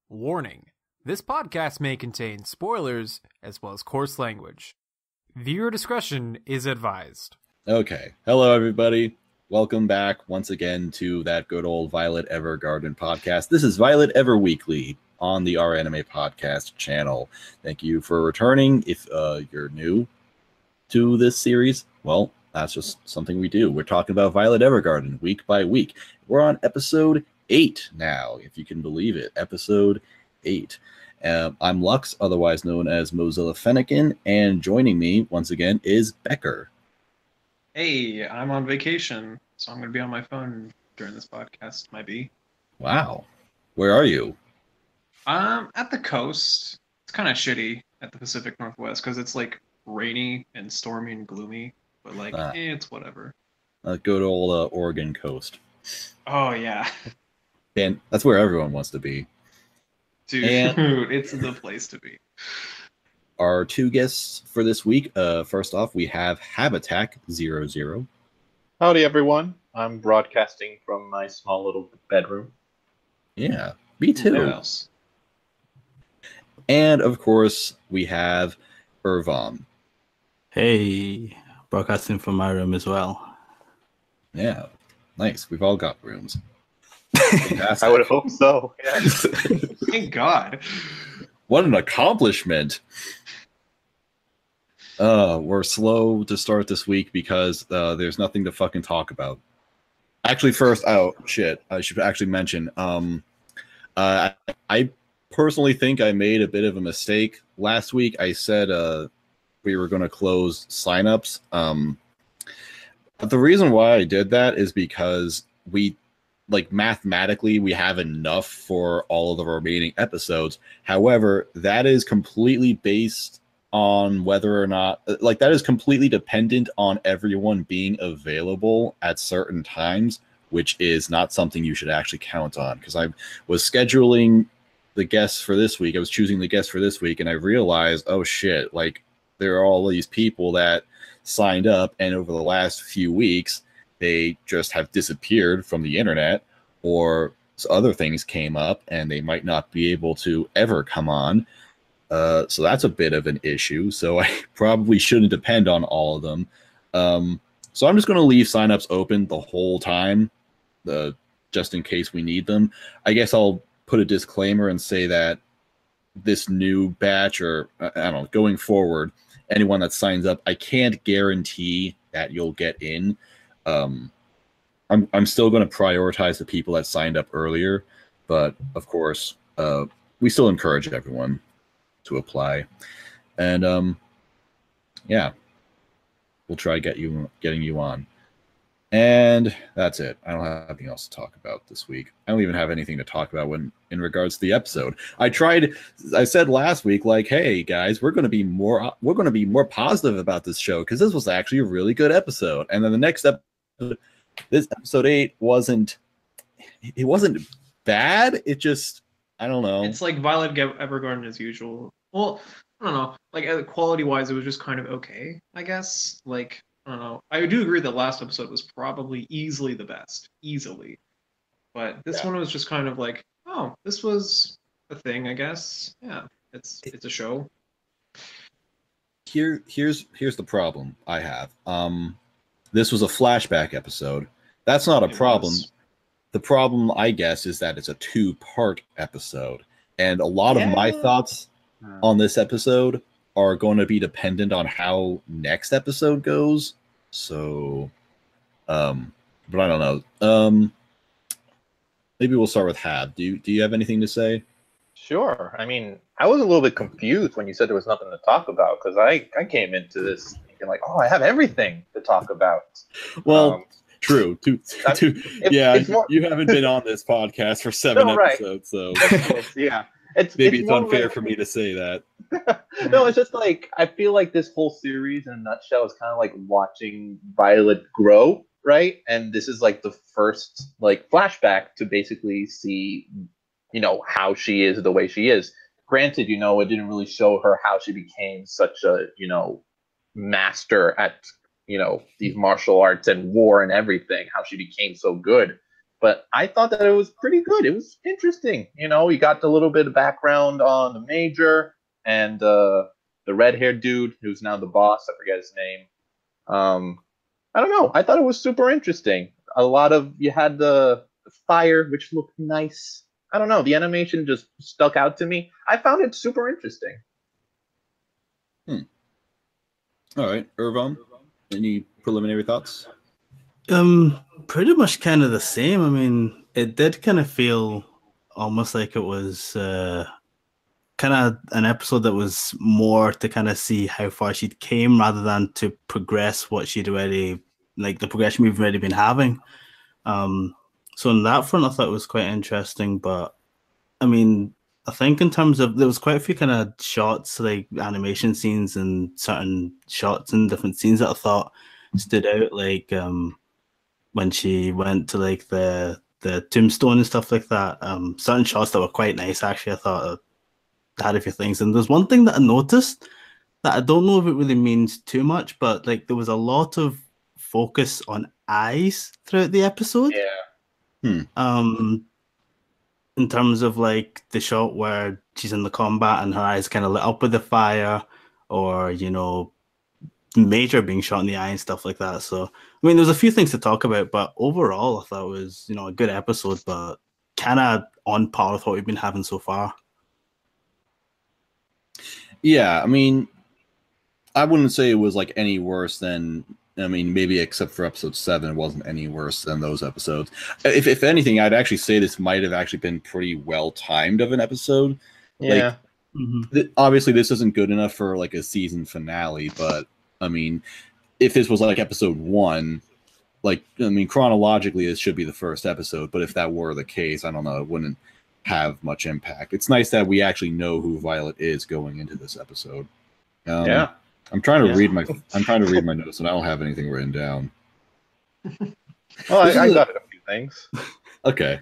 Warning: this podcast may contain spoilers as well as coarse language. Viewer discretion is advised. Okay. Hello, everybody. Welcome back once again to that good old Violet Evergarden podcast. This is Violet Everweekly on the Our Anime Podcast channel. Thank you for returning. If you're new to this series, well, that's just something we do. We're talking about Violet Evergarden week by week. We're on episode 8 now, if you can believe it. Episode 8. I'm Lux, otherwise known as Mozilla Fennekin, and joining me once again is Becker. Hey, I'm on vacation, so I'm going to be on my phone during this podcast, might be. Wow. Where are you? At the coast. It's kind of shitty at the Pacific Northwest because it's like rainy and stormy and gloomy, but like, it's whatever. Good old Oregon coast. Oh, yeah. And that's where everyone wants to be. Dude, And it's the place to be. our two guests for this week, first off, we have Habitak00. Howdy, everyone. I'm broadcasting from my small little bedroom. Yeah, me too. What else? And, of course, we have Irvan. Hey, broadcasting from my room as well. Yeah, nice. We've all got rooms. I would hope so. Yes. Thank God. What an accomplishment. We're slow to start this week because there's nothing to fucking talk about. Actually, first, I should actually mention, I personally think I made a bit of a mistake last week. I said we were going to close signups. But the reason why I did that is because mathematically, we have enough for all of the remaining episodes. However, that is completely based on whether or not, that is completely dependent on everyone being available at certain times, which is not something you should actually count on. Because I was scheduling the guests for this week. I was choosing the guests for this week, and I realized, oh shit, there are all these people that signed up, and over the last few weeks, they just have disappeared from the internet, or other things came up and they might not be able to ever come on. So that's a bit of an issue. So I probably shouldn't depend on all of them. So I'm just going to leave signups open the whole time, just in case we need them. I guess I'll put a disclaimer and say that this new batch, or I don't know, going forward, anyone that signs up, I can't guarantee that you'll get in. I'm still going to prioritize the people that signed up earlier, but of course, we still encourage everyone to apply, and yeah, we'll try getting you on. And that's it. I don't have anything else to talk about this week. I don't even have anything to talk about in regards to the episode. I said last week, hey guys, we're going to be more positive about this show because this was actually a really good episode. And then the next episode, this episode 8 wasn't bad. It just, I don't know. It's like Violet Evergarden as usual. Well, I don't know. Quality-wise, it was just kind of okay, I guess. I don't know. I do agree that last episode was probably easily the best. Easily. But this one was just kind of oh, this was a thing, I guess. Yeah, it's a show. Here's the problem I have. This was a flashback episode. That's not a problem. The problem, I guess, is that it's a 2-part episode. And a lot of my thoughts on this episode are going to be dependent on how next episode goes. So, but I don't know. Maybe we'll start with Hab. Do you have anything to say? Sure. I mean, I was a little bit confused when you said there was nothing to talk about, because I came into this thinking I have everything to talk about. Well, true. You haven't been on this podcast for 7 episodes, so yeah. Maybe it's unfair for me to say that. No, it's just I feel like this whole series in a nutshell is kind of like watching Violet grow, right? And this is the first flashback to basically see, how she is the way she is. Granted, it didn't really show her how she became such a, master at, these martial arts and war and everything, how she became so good. but I thought that it was pretty good. It was interesting. You know, you got a little bit of background on the Major and the red-haired dude who's now the boss. I forget his name. I don't know. I thought it was super interesting. You had the fire, which looked nice. I don't know. The animation just stuck out to me. I found it super interesting. All right, Irvan, any preliminary thoughts? Pretty much kind of the same. I mean, it did kind of feel almost like it was kind of an episode that was more to kind of see how far she'd came rather than to progress what she'd already, like the progression we've already been having. So on that front, I thought it was quite interesting. But I mean, I think in terms of, there was quite a few kind of shots, like animation scenes and certain shots and different scenes that I thought stood out, like when she went to like the tombstone and stuff like that. Certain shots that were quite nice, actually. I thought had a few things. And there's one thing that I noticed that I don't know if it really means too much, but like there was a lot of focus on eyes throughout the episode. Yeah. In terms of like the shot where she's in the combat and her eyes kind of lit up with the fire, or you know, Major being shot in the eye and stuff like that. So I mean, there's a few things to talk about, but overall, I thought it was, you know, a good episode, but kind of on par with what we've been having so far. Yeah, I mean, I wouldn't say it was like any worse than, I mean, maybe except for episode 7, it wasn't any worse than those episodes. If anything, I'd actually say this might have actually been pretty well timed of an episode. Yeah. Like, obviously, this isn't good enough for like a season finale, but I mean, if this was like episode 1, like, I mean, chronologically, this should be the first episode, but if that were the case, I don't know, it wouldn't have much impact. It's nice that we actually know who Violet is going into this episode. Yeah. I'm trying to read my notes, and I don't have anything written down. Well, I got a few things. Okay.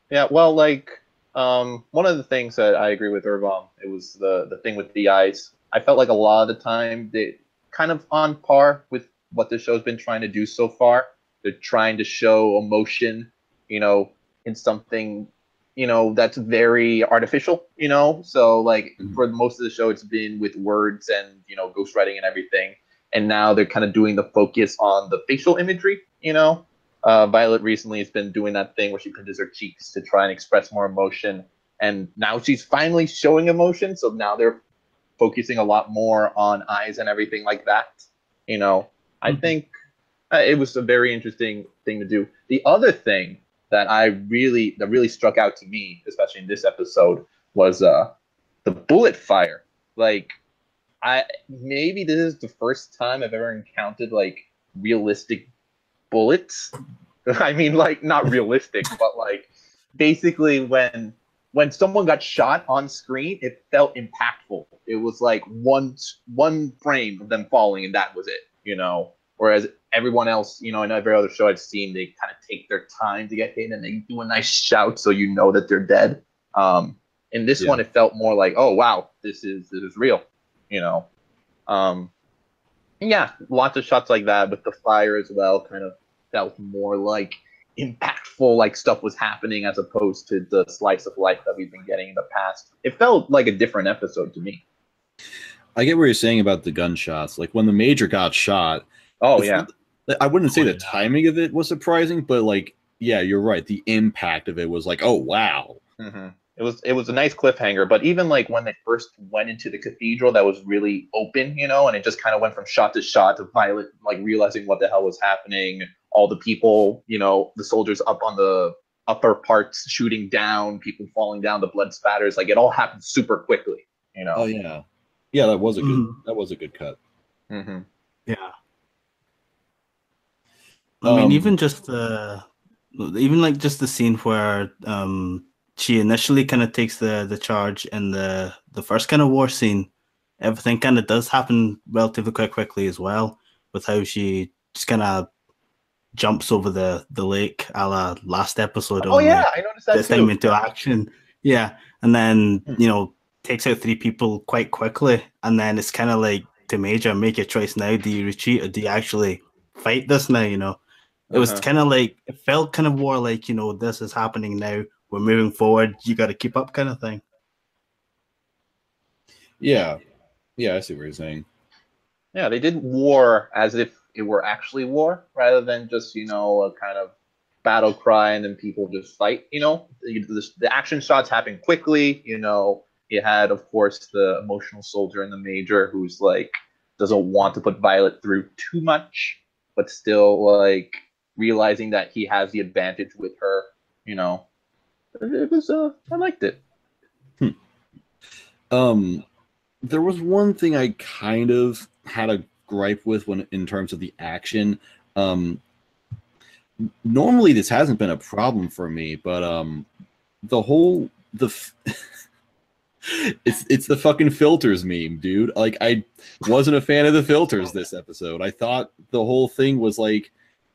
Yeah, well, like, one of the things that I agree with Irvam, it was the thing with the eyes. I felt like a lot of the time they kind of on par with what the show's been trying to do so far. They're trying to show emotion, you know, in something, you know, that's very artificial, you know? So, like, for most of the show, it's been with words and, you know, ghostwriting and everything. And now they're kind of doing the focus on the facial imagery, you know? Violet recently has been doing that thing where she pinches her cheeks to try and express more emotion. And now she's finally showing emotion. So now they're focusing a lot more on eyes and everything like that. You know, I think it was a very interesting thing to do. The other thing that really struck out to me, especially in this episode, was the bullet fire. Like, maybe this is the first time I've ever encountered like realistic bullets. I mean, like, not realistic, but like basically when someone got shot on screen, it felt impactful. It was like one frame of them falling, and that was it, you know. Whereas everyone else, you know, in every other show I've seen, they kind of take their time to get hit, and they do a nice shout so you know that they're dead. In this one, it felt more like, oh wow, this is real, you know. Yeah, lots of shots like that with the fire as well. Kind of felt more like impactful, like stuff was happening, as opposed to the slice of life that we've been getting in the past. It felt like a different episode to me. I get what you're saying about the gunshots. Like when the Major got shot. Oh yeah. I wouldn't say the timing of it was surprising, but like, yeah, you're right. The impact of it was like, oh wow. Mm-hmm. It was a nice cliffhanger. But even like when they first went into the cathedral, that was really open, you know, and it just kind of went from shot to shot, to Violet like realizing what the hell was happening. All the people, you know, the soldiers up on the upper parts shooting down, people falling down, the blood spatters. Like, it all happened super quickly, you know. Oh yeah, yeah. That was a good cut. Mm-hmm. Yeah. I mean, even like just the scene where she initially kind of takes the charge in the first kind of war scene, everything kind of does happen relatively quite quickly as well, with how she just kind of jumps over the lake a la last episode. Oh yeah, I noticed that this time into action. Yeah, and then you know, takes out 3 people quite quickly, and then it's kind of like, to Major, make your choice now. Do you retreat or do you actually fight this now? You know, It was kind of like, it felt kind of more like, you know, this is happening now. We're moving forward. You got to keep up, kind of thing. Yeah, I see what you're saying. Yeah, they did war as if it were actually war, rather than just, you know, a kind of battle cry and then people just fight. You know, the action shots happen quickly. You know, you had, of course, the emotional soldier and the major who's like doesn't want to put Violet through too much, but still like realizing that he has the advantage with her. You know, it was I liked it. There was one thing I kind of had a gripe with when in terms of the action. Normally this hasn't been a problem for me, but it's the fucking filters meme, dude. Like, I wasn't a fan of the filters this episode. I thought the whole thing was like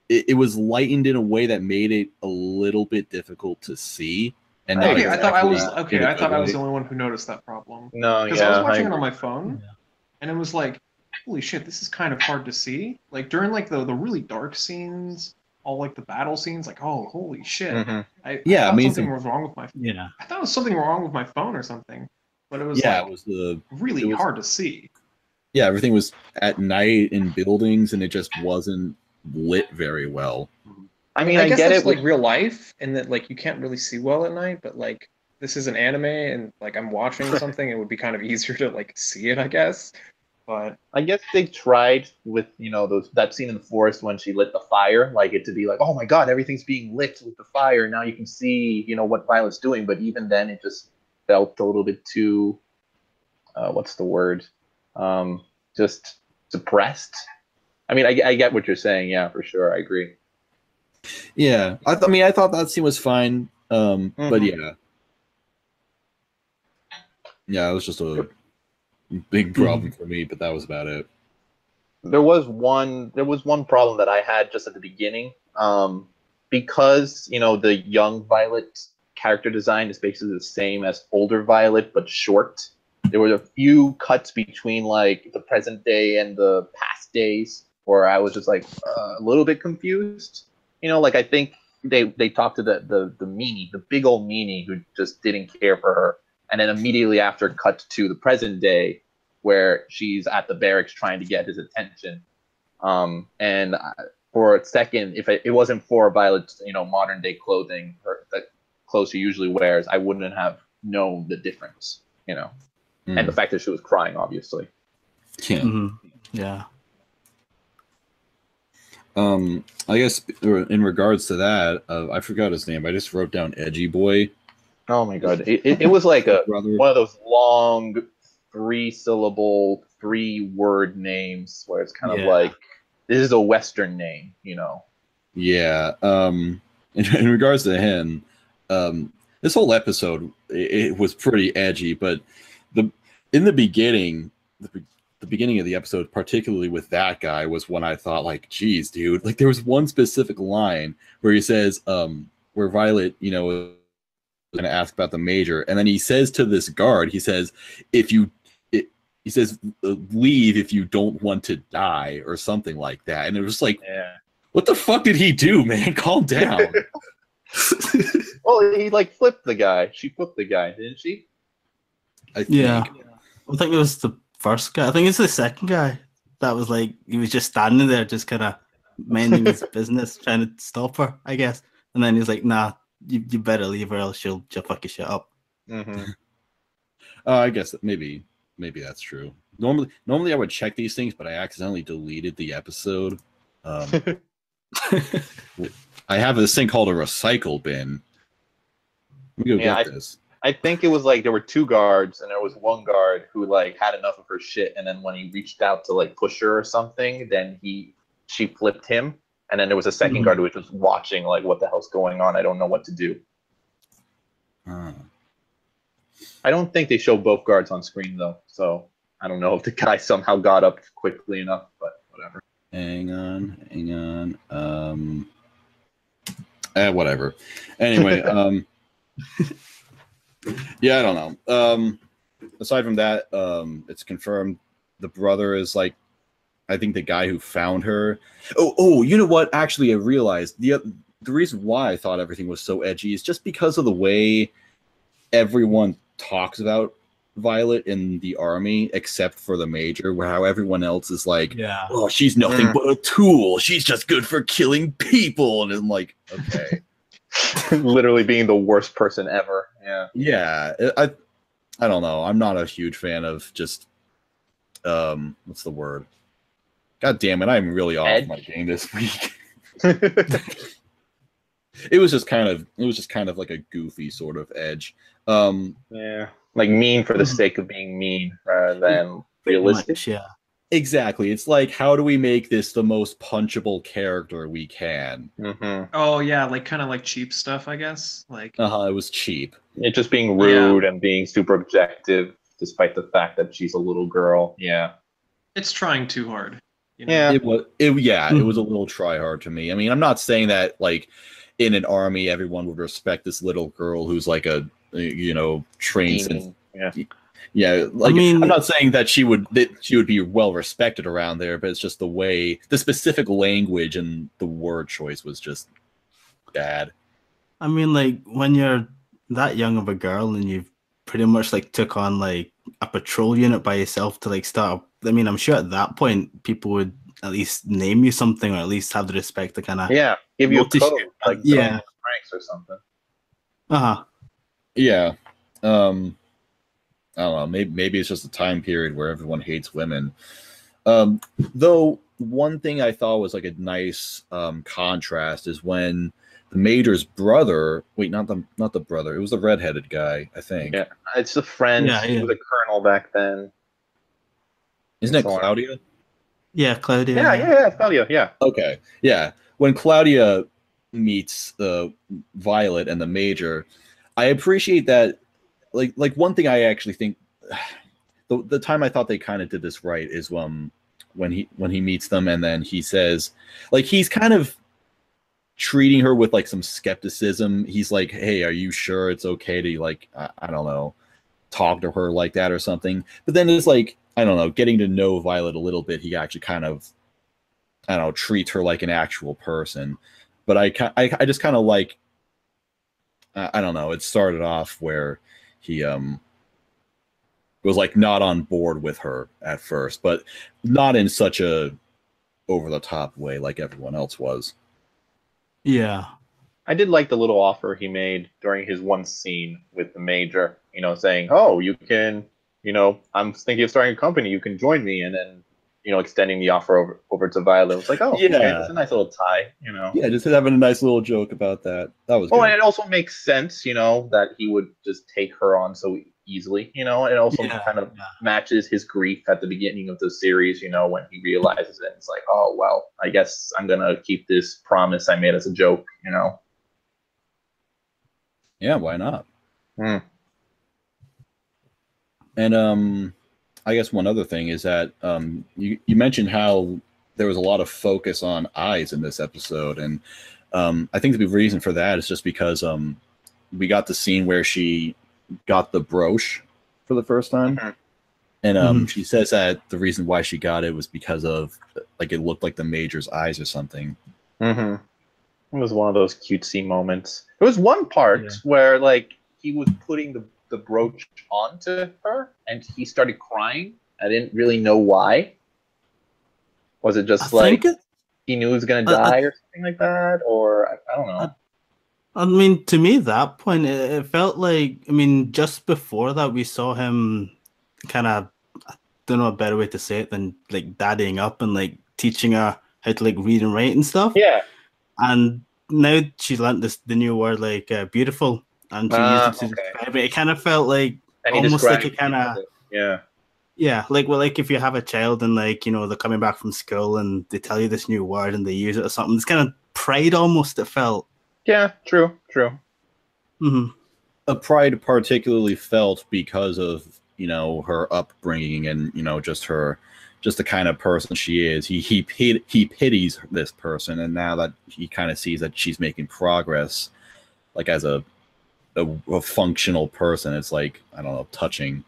it was lightened in a way that made it a little bit difficult to see. And not I thought I was in a I thought good I was way. the only one who noticed that problem. No, Because yeah, I was watching I it on agree. my phone, and it was like, holy shit, this is kind of hard to see. Like during like the really dark scenes, all like the battle scenes, like, oh, holy shit. Mhm. I Yeah, I thought mean, something was wrong with my Yeah. I thought it was something wrong with my phone or something. But it was Yeah, like it was the really it was- hard to see. yeah, everything was at night in buildings, and it just wasn't lit very well. I mean, I I guess get that's it. like real life, and that like you can't really see well at night, but like this is an anime, and like I'm watching something, it would be kind of easier to like see it, I guess. But I guess they tried with, you know, that scene in the forest when she lit the fire, like it to be like, oh my god, everything's being lit with the fire. Now you can see, you know, what Violet's doing. But even then, it just felt a little bit too, what's the word? Just suppressed. I mean, I get what you're saying. Yeah, for sure, I agree. Yeah, I thought that scene was fine. But yeah, it was just a big problem for me. But that was about it. There was one problem that I had just at the beginning, because, you know, the young Violet character design is basically the same as older Violet but short. There were a few cuts between like the present day and the past days where I was just like a little bit confused. You know, like I think they talked to the meanie, the big old meanie who just didn't care for her, and then immediately after cut to the present day where she's at the barracks trying to get his attention. And for a second, if it wasn't for Violet's, you know, modern day clothing, the clothes she usually wears, I wouldn't have known the difference, you know. And the fact that she was crying, obviously. Yeah. Yeah. I guess in regards to that, I forgot his name. I just wrote down Edgy Boy. Oh my god, it was like Brother. one of those long 3-syllable, 3-word names where it's kind of like, this is a Western name, you know. Yeah. In regards to him, this whole episode it was pretty edgy, but in the beginning, the beginning of the episode, particularly with that guy, was when I thought, like, geez, dude, like there was one specific line where he says, where Violet, you know, was going to ask about the major, and then he says to this guard, he says, he says, leave if you don't want to die, or something like that, and it was like, what the fuck did he do, man? Calm down. Well, he like flipped the guy. She flipped the guy, didn't she? I think. Yeah. I think it was the first guy. I think it's the second guy that was like, he was just standing there, just kind of minding his business, trying to stop her, I guess. And then he's like, nah, you better leave her, else she'll fuck your shit up. I guess that maybe that's true. Normally I would check these things, but I accidentally deleted the episode. I have this thing called a recycle bin. Let me go get this. I think it was like there were 2 guards, and there was one guard who like had enough of her shit, and then when he reached out to like push her or something, then she flipped him, and then there was a second guard who was just watching like, what the hell's going on? I don't know what to do. I don't think they show both guards on screen though, so I don't know if the guy somehow got up quickly enough, but whatever. Hang on. Whatever. Anyway, yeah, I don't know. Aside from that, it's confirmed the brother is like, I think the guy who found her. Oh, you know what? Actually, I realized the reason why I thought everything was so edgy is just because of the way everyone talks about Violet in the army, except for the major, where how everyone else is like, Yeah. oh, she's nothing but a tool. She's just good for killing people. And I'm like, okay. Literally being the worst person ever. Yeah. Yeah. I don't know. I'm not a huge fan of just what's the word? God damn it, I'm really off my game this week. It was just kind of like a goofy sort of edge. Yeah. Like mean for the sake of being mean rather than realistic. Much, yeah. Exactly. It's like, how do we make this the most punchable character we can? Mm-hmm. Oh yeah, like kind of like cheap stuff, I guess. Like It was cheap. It just being rude and being super objective, despite the fact that she's a little girl. Yeah. it's trying too hard. You know? Yeah. It was a little try hard to me. I mean, I'm not saying that like in an army everyone would respect this little girl who's like a trained since like, I mean, I'm not saying that she would be well respected around there, but it's just the way the specific language and the word choice was just bad. I mean, like when you're that young of a girl and you've pretty much like took on like a patrol unit by yourself to like start. I mean, I'm sure at that point people would at least name you something, or at least have the respect to kind of give you a code like ranks or something. Yeah. I don't know. Maybe it's just a time period where everyone hates women. Though one thing I thought was like a nice contrast is when the major's brother. Wait, not the brother. It was the redheaded guy, I think. Yeah, it's the friend. Yeah, He was a colonel back then. Isn't it Claudia? Yeah, Claudia. Yeah, Claudia. Yeah. Okay. Yeah. When Claudia meets Violet and the major, I appreciate that. Like one thing I actually think the time I thought they kind of did this right is when he meets them and then he says, like, he's kind of treating her with like some skepticism. He's like, hey, are you sure it's okay to like I don't know, talk to her like that or something? But then it's like, I don't know, getting to know Violet a little bit, he actually kind of, I don't know, treats her like an actual person. But I just kind of like, I don't know, it started off where he was like not on board with her at first, but not in such a over the top way like everyone else was. Yeah. I did like the little offer he made during his one scene with the major, saying, oh, you can, I'm thinking of starting a company, you can join me, and then, extending the offer over to Violet. It was like, oh, yeah, okay, that's a nice little tie, Yeah, just having a nice little joke about that. That was good. And it also makes sense, that he would just take her on so easily, it also kind of matches his grief at the beginning of the series, when he realizes it. It's like, oh, well, I guess I'm going to keep this promise I made as a joke, Yeah, why not? And I guess one other thing is that you mentioned how there was a lot of focus on eyes in this episode, and I think the reason for that is just because we got the scene where she got the brooch for the first time, and she says that the reason why she got it was because of like it looked like the major's eyes or something. It was one of those cutesy moments. There was one part where like he was putting the brooch onto her and he started crying. I didn't really know why. Was it just he knew he was gonna die or something like that? Or I don't know. I mean, to me, that point, it felt like, I mean, just before that, we saw him kind of, I don't know a better way to say it than like daddying up and like teaching her how to like read and write and stuff. Yeah. And now she's learned the new word like beautiful, and she used it to describe it. It kind of felt like almost like it kind of like if you have a child and like they're coming back from school and they tell you this new word and they use it or something. It's kind of pride almost. It felt. Yeah, true. A pride particularly felt because of her upbringing and just the kind of person she is. He pities this person, and now that he kind of sees that she's making progress, like as a functional person, it's like, I don't know, touching.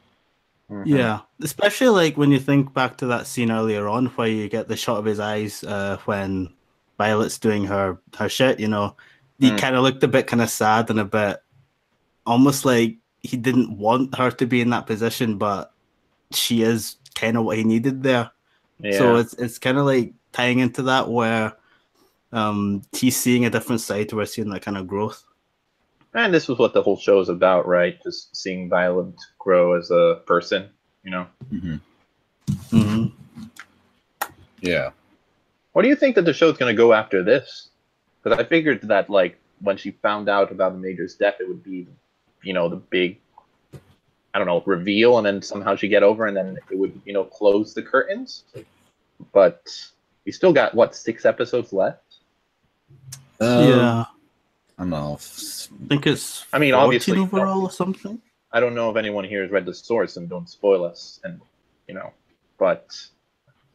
Mhm. Yeah, especially like when you think back to that scene earlier on where you get the shot of his eyes when Violet's doing her shit, you know, he Mm. kind of looked a bit kind of sad and a bit almost like he didn't want her to be in that position, but she is kind of what he needed there. So Yeah. it's kind of like tying into that where he's seeing a different side to her, seeing that kind of growth. And this was what the whole show is about, right? Just seeing Violet grow as a person, you know. Hmm. Mm-hmm. Yeah. What do you think that the show's going to go after this? Because I figured that, like, when she found out about the Major's death, it would be, you know, the big, I don't know, reveal, and then somehow she get over, and then it would, you know, close the curtains. But we still got, what, 6 episodes left? Yeah, I don't know. I think it's I mean, 14 obviously, overall or something. I don't know if anyone here has read the source, and don't spoil us, and, you know, but...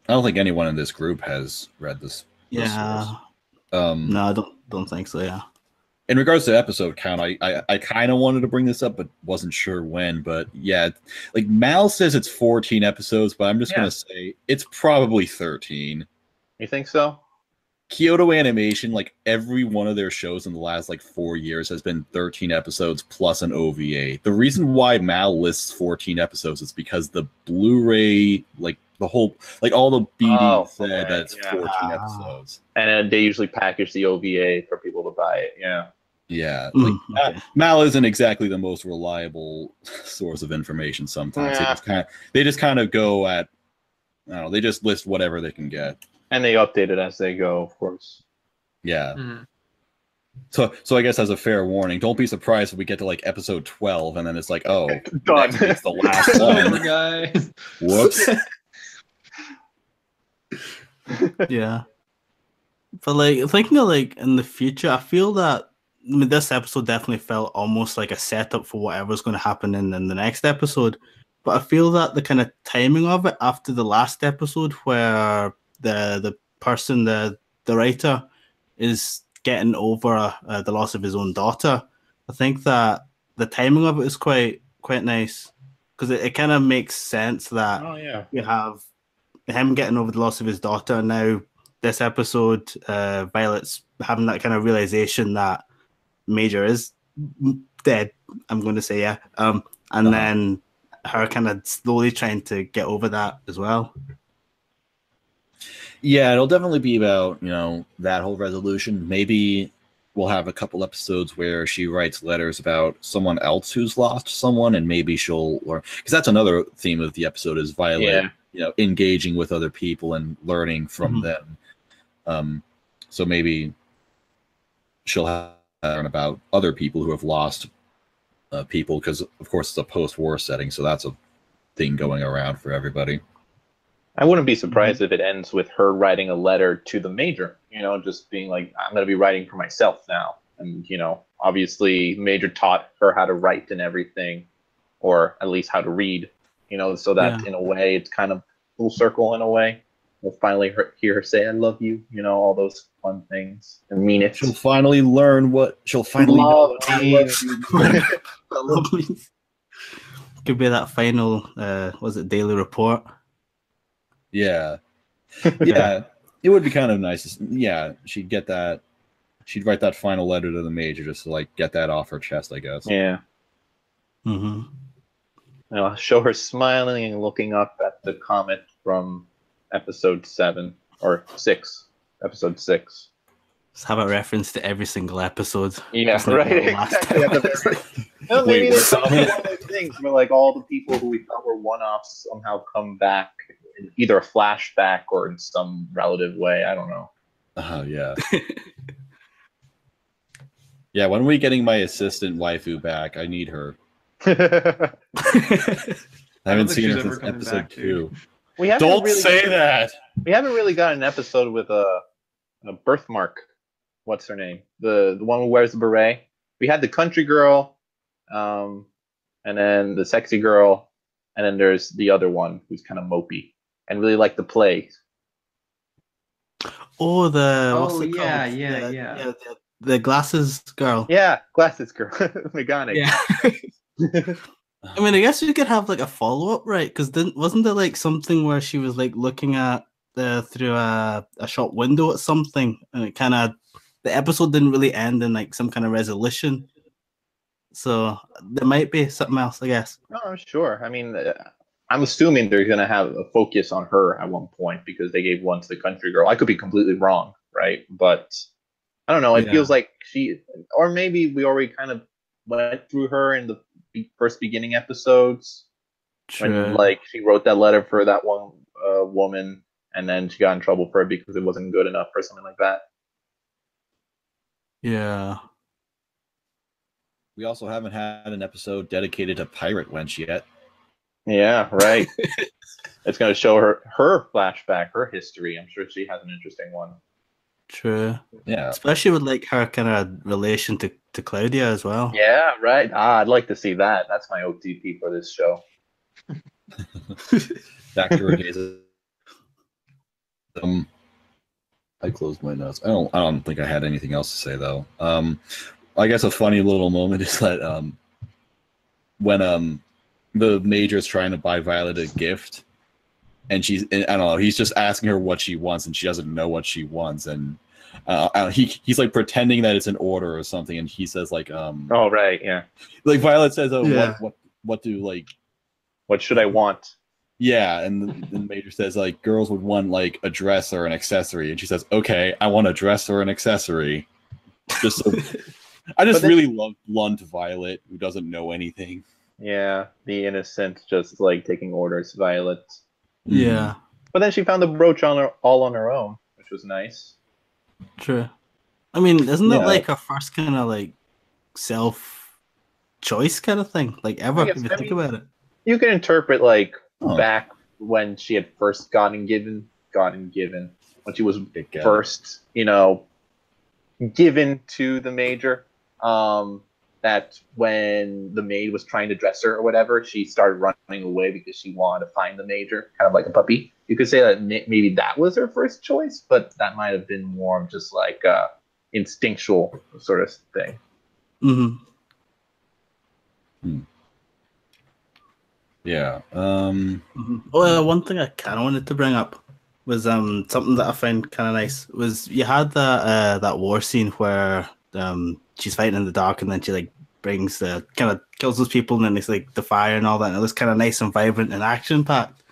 I don't think anyone in this group has read this. Yeah, source. no, I don't think so. Yeah, In regards to episode count, I kind of wanted to bring this up, but wasn't sure when. But yeah, like Mal says it's 14 episodes, but I'm just gonna say it's probably 13. You think so? Kyoto Animation, like every one of their shows in the last like 4 years, has been 13 episodes plus an OVA. The reason why Mal lists 14 episodes is because the Blu-ray, like the whole, like all the BD said that it's 14 episodes. And they usually package the OVA for people to buy it. Yeah. Yeah, okay. Mal isn't exactly the most reliable source of information. Sometimes Yeah. they just kind of go at, I don't know, they just list whatever they can get. And they update it as they go, of course. Yeah. Mhm. So I guess as a fair warning, don't be surprised if we get to like episode 12 and then it's like, oh, Done. next week's the last Over, one. guys. Whoops. Yeah, but like thinking of like in the future, I feel that this episode definitely felt almost like a setup for whatever's going to happen in the next episode. But I feel that the kind of timing of it after the last episode, where the person, the writer, is getting over the loss of his own daughter, I think that the timing of it is quite nice because it kind of makes sense that you have him getting over the loss of his daughter, and now this episode, Violet's having that kind of realization that Major is dead. I'm going to say and then her kind of slowly trying to get over that as well. Yeah, it'll definitely be about, you know, that whole resolution. Maybe we'll have a couple episodes where she writes letters about someone else who's lost someone, and maybe she'll learn, because that's another theme of the episode is Violet, you know, engaging with other people and learning from them. So maybe she'll have to learn about other people who have lost people, because of course it's a post-war setting, so that's a thing going around for everybody. I wouldn't be surprised if it ends with her writing a letter to the Major, you know, just being like, I'm going to be writing for myself now. And, you know, obviously Major taught her how to write and everything, or at least how to read, you know, so that in a way it's kind of full circle in a way. We'll finally hear her say, I love you, you know, all those fun things, and mean it. She'll finally learn what, she'll finally know what I love me. Could be that final, was it daily report? Yeah. Yeah. It would be kind of nice. Yeah, she'd get that. She'd write that final letter to the Major just to like get that off her chest, I guess. Yeah. Mm-hmm. I'll show her smiling and looking up at the comet from episode 7 or 6. Episode 6. Just have a reference to every single episode. Yeah, right. Exactly. No, maybe it's one of those things where like all the people who we thought were one-offs somehow come back in either a flashback or in some relative way. I don't know. Oh yeah. Yeah, when are we getting my assistant waifu back? I need her. I haven't seen her since episode 2. Don't say that. We haven't really got an episode with a birthmark. What's her name? The one who wears the beret. We had the country girl, and then the sexy girl, and then there's the other one who's kind of mopey and really like to play. Oh, Oh yeah. The glasses girl. Yeah, glasses girl, Megane. Yeah. I mean, I guess we could have like a follow up, right? Because wasn't there like something where she was like looking at through a shop window at something, and it kind of the episode didn't really end in like some kind of resolution. So there might be something else, I guess. No, I'm sure. I mean, I'm assuming they're going to have a focus on her at one point because they gave one to the country girl. I could be completely wrong, right? But I don't know. It Yeah. feels like or maybe we already kind of went through her in the first beginning episodes when like she wrote that letter for that one woman, and then she got in trouble for it because it wasn't good enough or something like that. Yeah. We also haven't had an episode dedicated to Pirate Wench yet. Yeah, right. It's going to show her flashback, her history. I'm sure she has an interesting one. True. Yeah. Especially with like her kind of relation to Claudia as well. Yeah, right. I'd like to see that. That's my OTP for this show. Back to her days. I closed my notes. I don't think I had anything else to say though. I guess a funny little moment is that when the Major's trying to buy Violet a gift, and I don't know, he's just asking her what she wants, and she doesn't know what she wants, and he's like pretending that it's an order or something, and he says like oh right, yeah, like Violet says, oh Yeah. what do like what should I want? Yeah, and the Major says like girls would want like a dress or an accessory, and she says, okay, I want a dress or an accessory. Just so, I just really love blunt Violet, who doesn't know anything. Yeah, the innocent, just like taking orders, Violet. Yeah. But then she found the brooch all on her own, which was nice. True. I mean, isn't that Yeah. like her first kind of like self-choice kind of thing? Like ever, if you think about it. You can interpret like Oh. back when she had first gotten given, when she was Get first, given to the Major. That when the maid was trying to dress her or whatever, she started running away because she wanted to find the Major, kind of like a puppy. You could say that maybe that was her first choice, but that might have been more of just like instinctual sort of thing. Mm-hmm. Yeah. Oh, one thing I kind of wanted to bring up was something that I found kind of nice was you had that war scene where she's fighting in the dark, and then she like brings the kind of kills those people, and then it's like the fire and all that, and it was kind of nice and vibrant and action packed.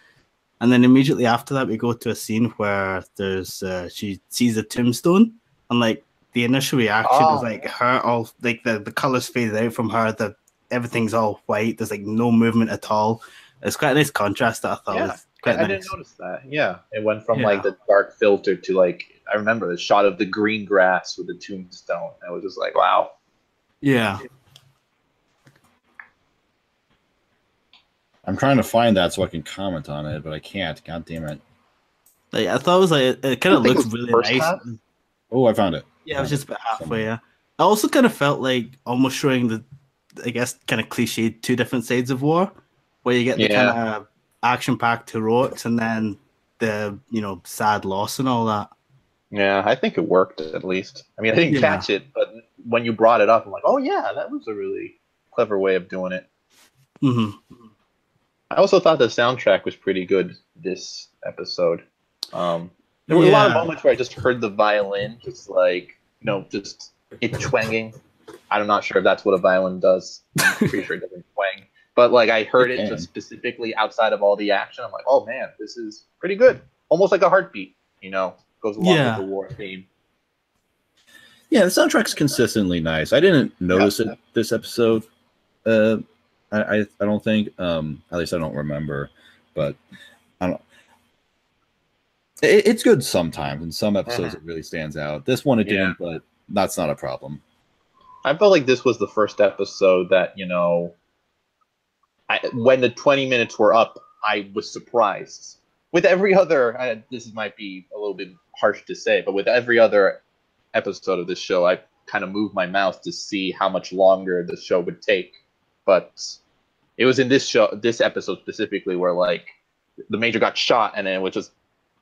And then immediately after that, we go to a scene where there's she sees a tombstone, and like the initial reaction is like her all like the colors faded out from her, that everything's all white. There's like no movement at all. It's quite a nice contrast that I thought was quite nice. I didn't notice that. Yeah, it went from like the dark filter to like I remember the shot of the green grass with the tombstone. I was just like, wow. Yeah. I'm trying to find that so I can comment on it, but I can't. God damn it. Like, I thought it was like it kind of looks really nice. Half? Oh, I found it. Yeah, it was just about halfway. Yeah, I also kind of felt like almost showing the, I guess, kind of cliched two different sides of war, where you get the kind of action-packed heroics and then the sad loss and all that. Yeah, I think it worked at least. I mean, I didn't catch it, but when you brought it up, I'm like, oh yeah, that was a really clever way of doing it. Mm-hmm. I also thought the soundtrack was pretty good this episode. There were a lot of moments where I just heard the violin, just like, just it twanging. I'm not sure if that's what a violin does. I'm pretty sure it doesn't twang. But like I heard it just specifically outside of all the action. I'm like, oh man, this is pretty good. Almost like a heartbeat, goes along with the war theme. Yeah, the soundtrack's consistently nice. I didn't notice it this episode. I don't think. At least I don't remember. But I don't know. It's good sometimes. In some episodes, it really stands out. This one, it didn't, but that's not a problem. I felt like this was the first episode that, when the 20 minutes were up, I was surprised. With every other, this might be a little bit harsh to say, but with every other episode of this show, I kind of moved my mouse to see how much longer the show would take. But it was in this episode specifically, where like the Major got shot, and then it was just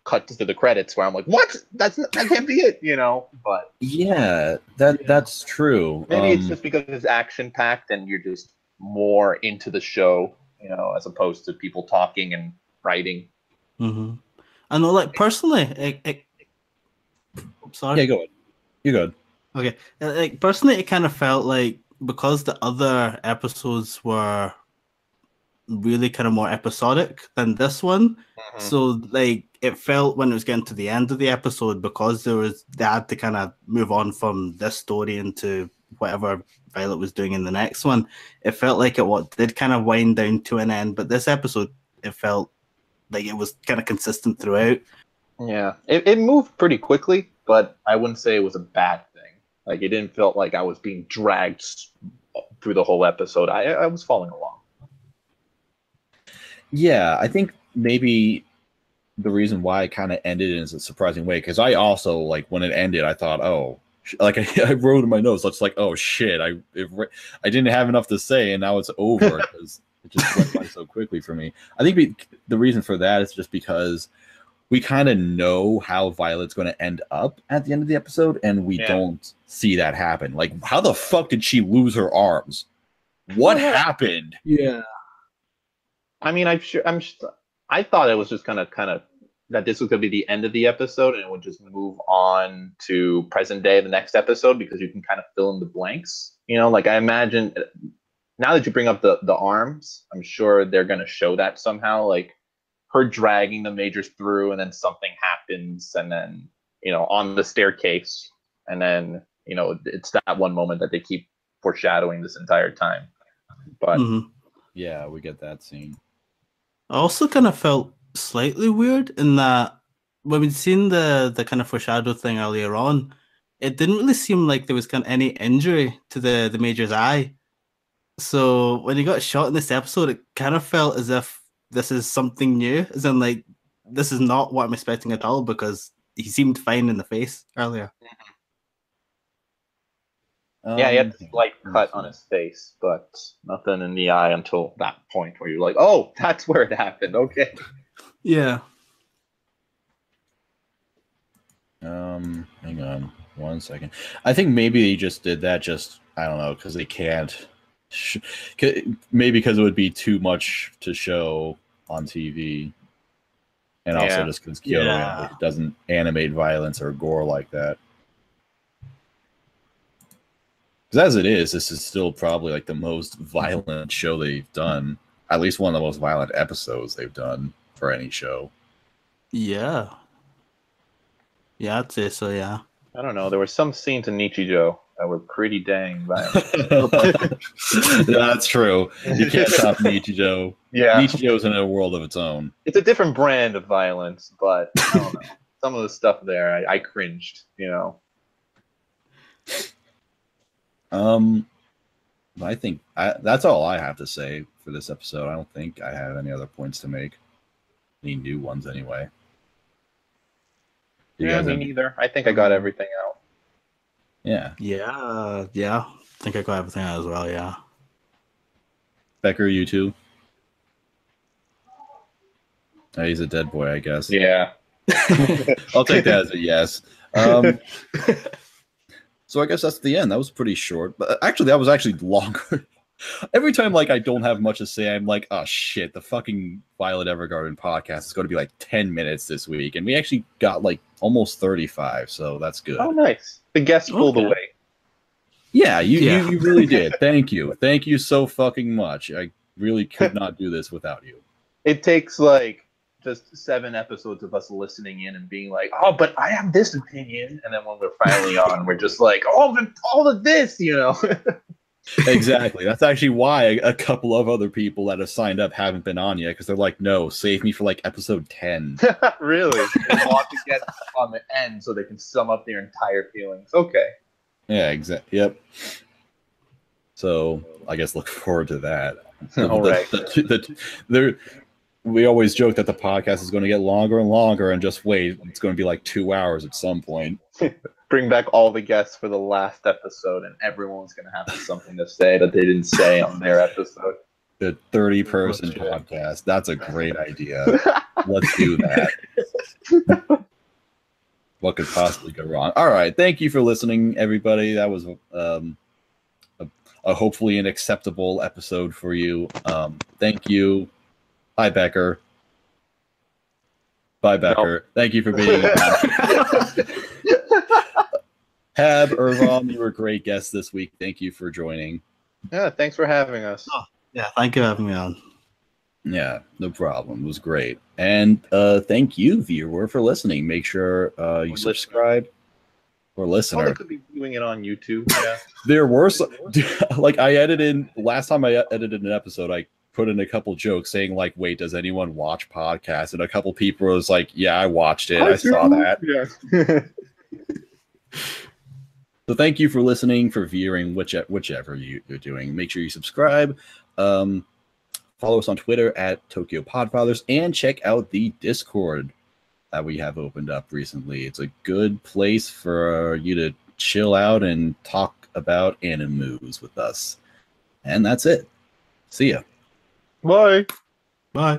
cut to the credits, where I'm like, what? That can't be it, But yeah, that's true. Maybe it's just because it's action packed, and you're just more into the show, as opposed to people talking and writing. Mm-hmm. I know, like, personally, sorry. Yeah, go ahead. You're good. Okay. Like, personally, it kind of felt like because the other episodes were really kind of more episodic than this one. Mhm. So, like, it felt when it was getting to the end of the episode, because they had to kind of move on from this story into whatever Violet was doing in the next one. It felt like it did kind of wind down to an end, but this episode, it felt like it was kind of consistent throughout. Yeah, it moved pretty quickly, but I wouldn't say it was a bad thing. Like, it didn't feel like I was being dragged through the whole episode. I was following along. Yeah, I think maybe the reason why it kind of ended in a surprising way, because I also, like, when it ended, I thought, oh, like, I wrote in my notes, it's like, oh shit, I didn't have enough to say, and now it's over because it just went by so quickly for me. I think the reason for that is just because we kind of know how Violet's going to end up at the end of the episode, and we don't see that happen. Like, how the fuck did she lose her arms? What happened? Yeah. I mean, I thought it was just kind of that this was going to be the end of the episode, and it would just move on to present day, the next episode, because you can kind of fill in the blanks. Like, I imagine now that you bring up the arms, I'm sure they're going to show that somehow, like her dragging the majors through, and then something happens, and then on the staircase, and then it's that one moment that they keep foreshadowing this entire time. But yeah, we get that scene. I also kind of felt slightly weird in that when we'd seen the kind of foreshadow thing earlier on, it didn't really seem like there was kind of any injury to the Major's eye. So when he got shot in this episode, it kind of felt as if this is something new, as in, like, this is not what I'm expecting at all, because he seemed fine in the face earlier. Yeah, he had a slight cut on his face, but nothing in the eye until that point where you're like, oh, that's where it happened. Okay. Yeah. Hang on 1 second. I think maybe they just did that I don't know, because they can't. Maybe because it would be too much to show on TV. And also just because Kyoto doesn't animate violence or gore like that. Because as it is, this is still probably like the most violent show they've done. At least one of the most violent episodes they've done for any show. Yeah. Yeah, I'd say so, yeah. I don't know. There were some scenes in Nichijou that were pretty dang violent. That's true. You can't top Nichijou. Yeah. Nichijou's in a world of its own. It's a different brand of violence, but I don't know. Some of the stuff there, I cringed, I think that's all I have to say for this episode. I don't think I have any other points to make. Any new ones, anyway. Me neither. I think I got everything out. Yeah. Yeah. I think I got everything out as well, yeah. Becker, you too? Oh, he's a dead boy, I guess. Yeah. I'll take that as a yes. So I guess that's the end. That was pretty short. But actually, that was actually longer. Every time, like, I don't have much to say, I'm like, oh, shit, the fucking Violet Evergarden podcast is going to be like 10 minutes this week. And we actually got like almost 35, so that's good. Oh, nice. The guest pulled away. Yeah, you really did. Thank you. Thank you so fucking much. I really could not do this without you. It takes like just 7 episodes of us listening in and being like, oh, but I have this opinion. And then when we're finally on, we're just like, all of this, Exactly. That's actually why a couple of other people that have signed up haven't been on yet, because they're like, no, save me for like episode 10. Really? They want to get on the end so they can sum up their entire feelings. Okay. Yeah, exactly. Yep. So I guess look forward to that. All right. We always joke that the podcast is going to get longer and longer, and just wait, it's going to be like 2 hours at some point. Bring back all the guests for the last episode, and everyone's going to have something to say that they didn't say on their episode. The 30-person podcast. That's a great idea. Let's do that. What could possibly go wrong? All right. Thank you for listening, everybody. That was a hopefully an acceptable episode for you. Thank you. Hi, Becker. Bye, Becker. Thank you for being Hab, Irvom, you were a great guest this week. Thank you for joining. Yeah, thanks for having us. Oh, yeah, thank you for having me on. Yeah, no problem. It was great. And thank you, viewer, for listening. Make sure you subscribe. Or listener. Oh, they could be viewing it on YouTube. Yeah. There were some, like I edited last time I edited an episode, I put in a couple jokes saying like, wait, does anyone watch podcasts? And a couple people was like, yeah, I watched it. I saw that. Yeah. So thank you for listening, for viewing, whichever you're doing. Make sure you subscribe. Follow us on Twitter at Tokyo Podfathers, and check out the Discord that we have opened up recently. It's a good place for you to chill out and talk about animes with us. And that's it. See ya. Bye.